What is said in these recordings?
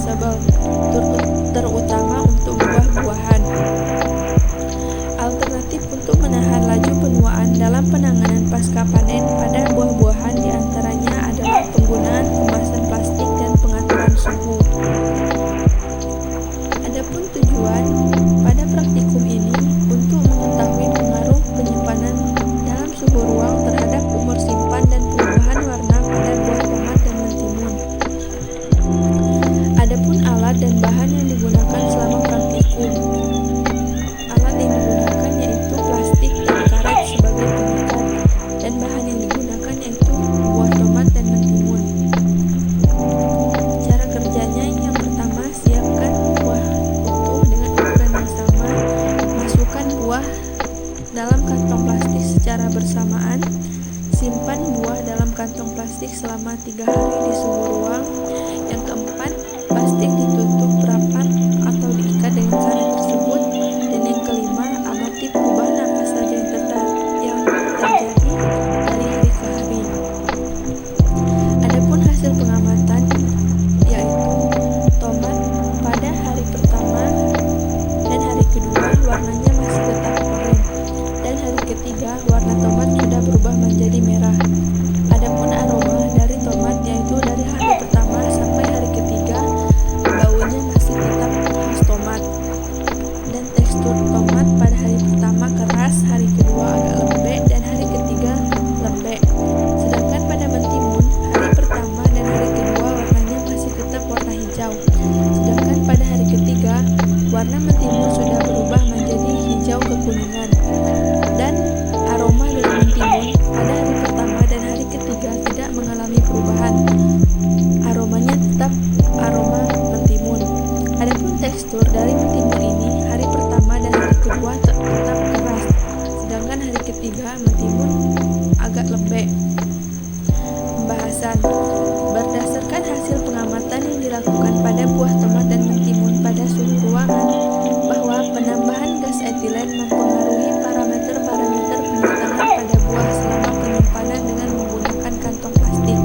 reversible, terutama untuk buah-buahan. Alternatif untuk menahan laju penuaan dalam penanganan pasca panen pada buah-buahan diantaranya adalah penggunaan kemasan plastik dan pengaturan suhu. Adapun tujuan pada praktikum ini untuk mengetahui pengaruh penyimpanan dalam suhu ruang terhadap umur simpan dan perubahan warna pada buah tomat dan mentimun. Adapun alat dan bahan yang digunakan selama praktikum. Alat yang digunakan yaitu plastik dan karet sebagai pengikat, dan bahan yang digunakan yaitu buah tomat dan mentimun. Cara kerjanya yang pertama, siapkan buah utuh dengan ukuran yang sama. Masukkan buah dalam kantong plastik secara bersamaan. Simpan buah dalam kantong plastik selama 3 hari di suhu ruang. Yang keempat, plastik ditutup rapat atau diikat dengan cara tersebut. Dan yang kelima, amati perubahan apa saja yang terjadi dari hari ke hari. Adapun hasil pengamatan yaitu tomat pada hari pertama dan hari kedua warnanya masih tetap oranye, dan hari ketiga warna tomat sudah berubah menjadi merah. Adapun aroma dari tomat yaitu dari hari pertama sampai hari ketiga baunya masih tetap khas tomat, dan tekstur tomat pada hari pertama keras, hari kedua agak lembek, dan hari ketiga lembek. Sedangkan pada mentimun hari pertama dan hari kedua warnanya masih tetap warna hijau, sedangkan pada hari ketiga warna mentimun sudah berubah menjadi hijau kekuningan. Dan aroma dari mentimun pada hari pertama dan hari ketiga tidak mengalami perubahan, aromanya tetap aroma mentimun. Adapun tekstur dari mentimun ini hari pertama dan hari kedua tetap keras, sedangkan hari ketiga mentimun agak lembek. Pembahasan berdasarkan hasil pengamatan yang dilakukan pada buah tomat dan mentimun pada suhu ruangan, bahwa penambahan gas etilen mempengaruhi parameter-parameter pematangan pada buah selama penyimpanan dengan menggunakan kantong plastik.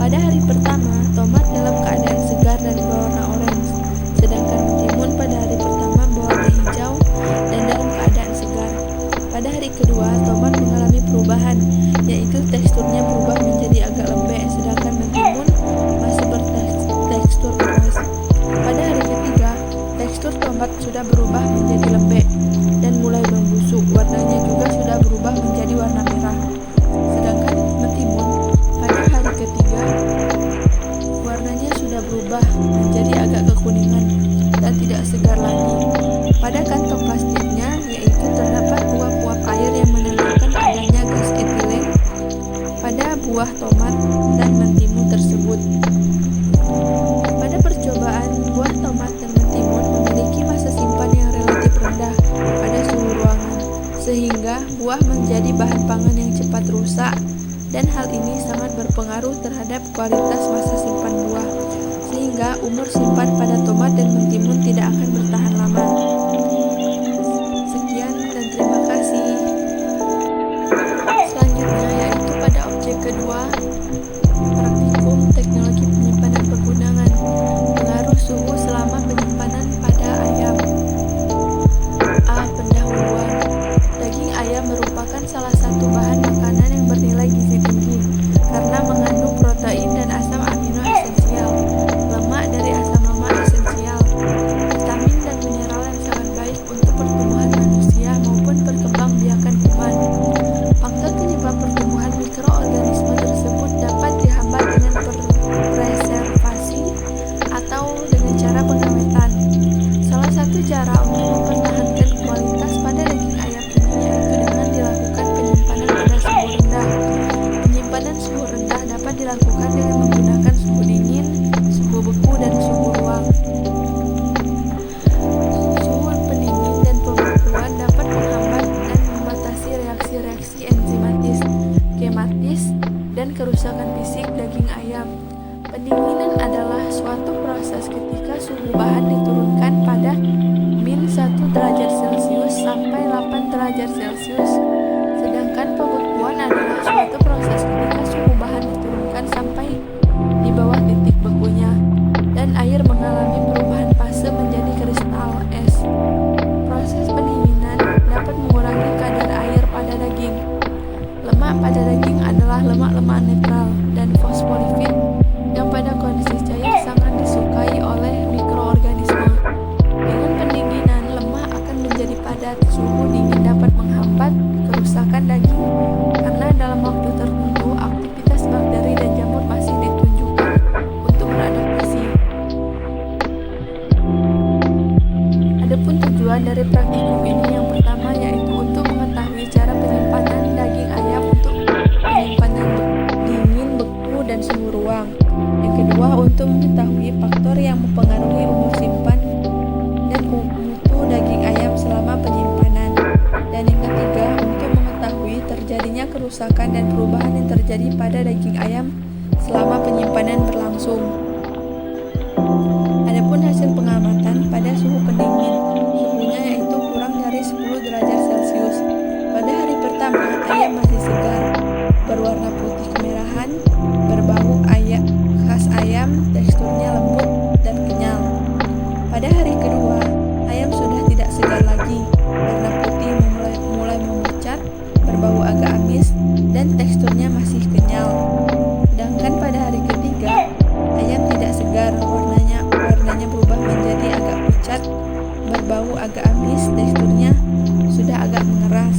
Pada hari pertama, tomat dalam keadaan segar dan berwarna orange, sedangkan mentimun pada hari pertama berwarna hijau dan dalam keadaan segar. Pada hari kedua, tomat mengalami perubahan, yaitu teksturnya berubah menjadi agak lembek, sedangkan mentimun masih bertekstur keras. Pada hari ketiga, tekstur tomat sudah berubah menjadi lembek dan mulai membusuk, warnanya juga sudah berubah menjadi warna merah. Sedangkan mentimun pada hari ketiga warnanya sudah berubah menjadi agak kekuningan dan tidak segar lagi. Pada kantong plastiknya yaitu terdapat uap-uap air yang menandakan adanya gas etilen pada buah tomat dan mentimun tersebut. Pada percobaan, buah tomat dan mentimun memiliki masa simpan yang relatif rendah pada suhu ruangan, sehingga buah menjadi bahan pangan yang cepat rusak, dan hal ini sangat berpengaruh terhadap kualitas masa simpan buah, sehingga umur simpan pada tomat dan mentimun tidak akan bertahan lama. Sekian dan terima kasih. Selanjutnya yaitu pada objek kedua, praktikum teknologi penyimpanan pergunungan, pengaruh suhu selama penyimpanan pada ayam. A. Pendahuluan. Daging ayam merupakan salah satu bahan makanan yang bernilai gizi tinggi karena mengandung protein dan asam amino esensial, lemak dari asam lemak esensial, vitamin dan mineral yang sangat baik untuk pertumbuhan manusia maupun perkembangbiakan kuman. Faktor penyebab pertumbuhan mikroorganisme tersebut dapat dihambat dengan preservasi atau dengan cara pengawetan. Salah satu cara untuk mempertahankan kualitas pada daging ayam ini yaitu dengan dilakukan penyimpanan pada suhu rendah. Penyimpanan suhu rendah dapat dilakukan dengan menggunakan suhu dingin, suhu beku, dan suhu ruang. Suhu pendingin dan pembekuan dapat menghambat dan membatasi reaksi-reaksi enzimatis, kematis, dan kerusakan fisik daging ayam. Pendinginan adalah suatu proses ketika suhu bahan diturunkan pada -1 derajat Celcius sampai 8 derajat Celcius. Sedangkan pembekuan adalah suatu proses ketika suhu bahan diturunkan sampai di bawah titik bekunya dan air mengalir tujuan dari praktikum ini yang pertama yaitu untuk mengetahui cara penyimpanan daging ayam untuk penyimpanan dingin, beku, dan suhu ruang. Yang kedua, untuk mengetahui faktor yang mempengaruhi umur simpan dan mutu daging ayam selama penyimpanan. Dan yang ketiga, untuk mengetahui terjadinya kerusakan dan perubahan yang terjadi pada daging ayam selama penyimpanan berlangsung. Adapun hasil pengamatan pada suhu pendingin, suhunya yaitu kurang dari 10 derajat Celcius. Pada hari pertama, ayam masih segar, berwarna putih kemerahan, berbau khas ayam, teksturnya lembut dan kenyal. Pada hari kedua, ayam sudah tidak segar lagi, warna putih mulai memucat, berbau agak amis, dan teksturnya masih kenyal. Sedangkan pada hari ketiga, ayam tidak segar, warnanya berubah menjadi agak pucat, berbau agak amis, teksturnya sudah agak mengeras.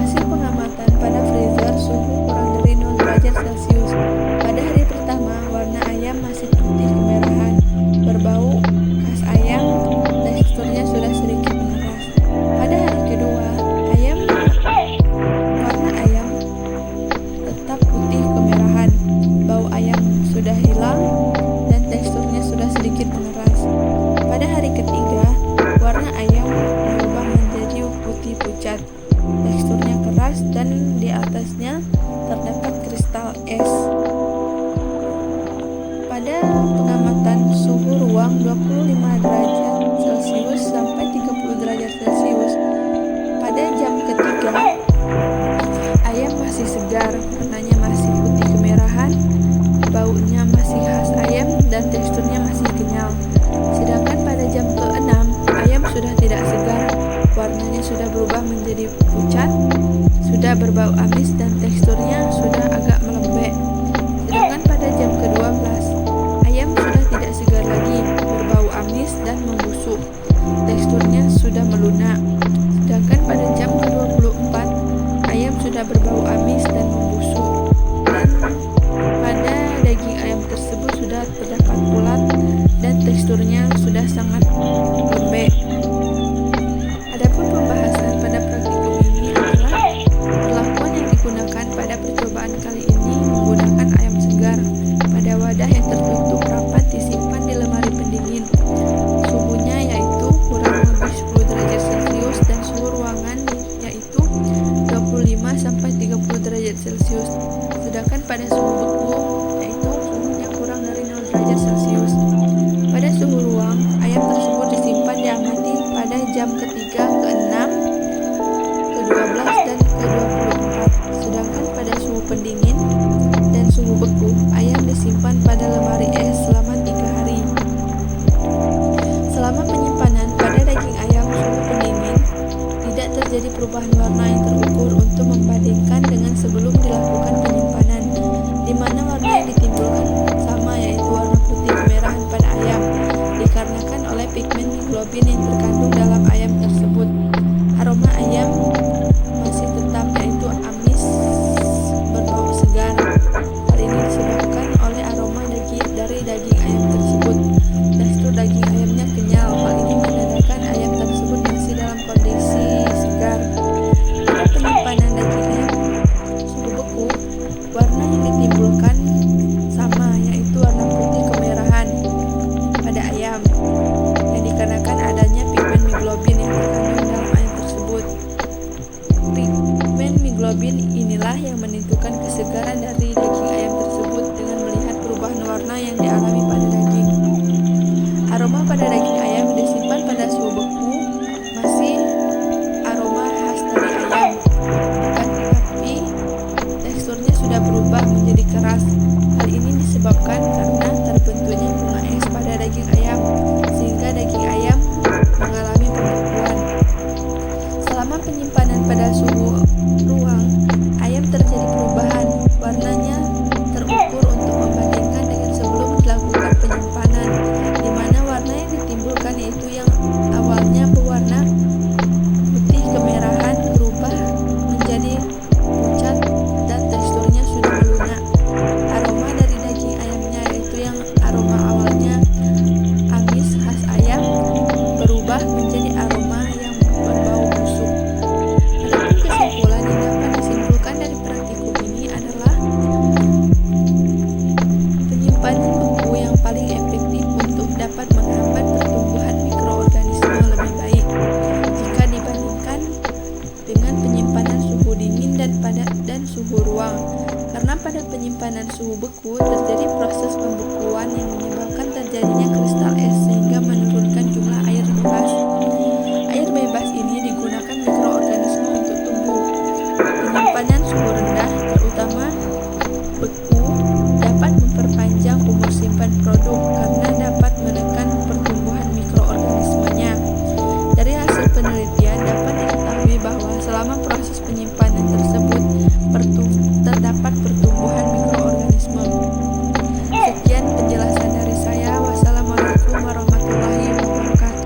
Hasil pengamatan pada freezer, suhu kurang dari 0 derajat Celcius. Pada hari pertama, warna ayam masih putih kemerahan, berbau khas ayam, teksturnya sudah sedikit mengeras. Pada hari kedua, warna ayam tetap putih kemerahan, bau ayam sudah hilang, dan teksturnya sudah sedikit mengeras. Pada hari ketiga, warna ayam berubah menjadi putih pucat, teksturnya keras, dan di atasnya terdapat kristal es. Pada pengamatan suhu ruang 25 derajat Celcius sampai 30 derajat Celcius, pada jam ketiga, ayam masih segar, warnanya masih putih kemerahan, baunya masih khas ayam, dan teksturnya masih kenyal. Sedangkan pada jam ke-6, ayam sudah tidak segar, warnanya sudah berubah menjadi pucat, sudah berbau amis, dan teksturnya sudah agak melembek. Sedangkan pada jam ke-12, ayam sudah tidak segar lagi, berbau amis dan membusuk, teksturnya sudah melunak. Sedangkan pada jam ke-24, ayam sudah berbau amis dan membusuk, dan pada daging ayam tersebut sudah terdapat ulat dan teksturnya sudah sangat lembek.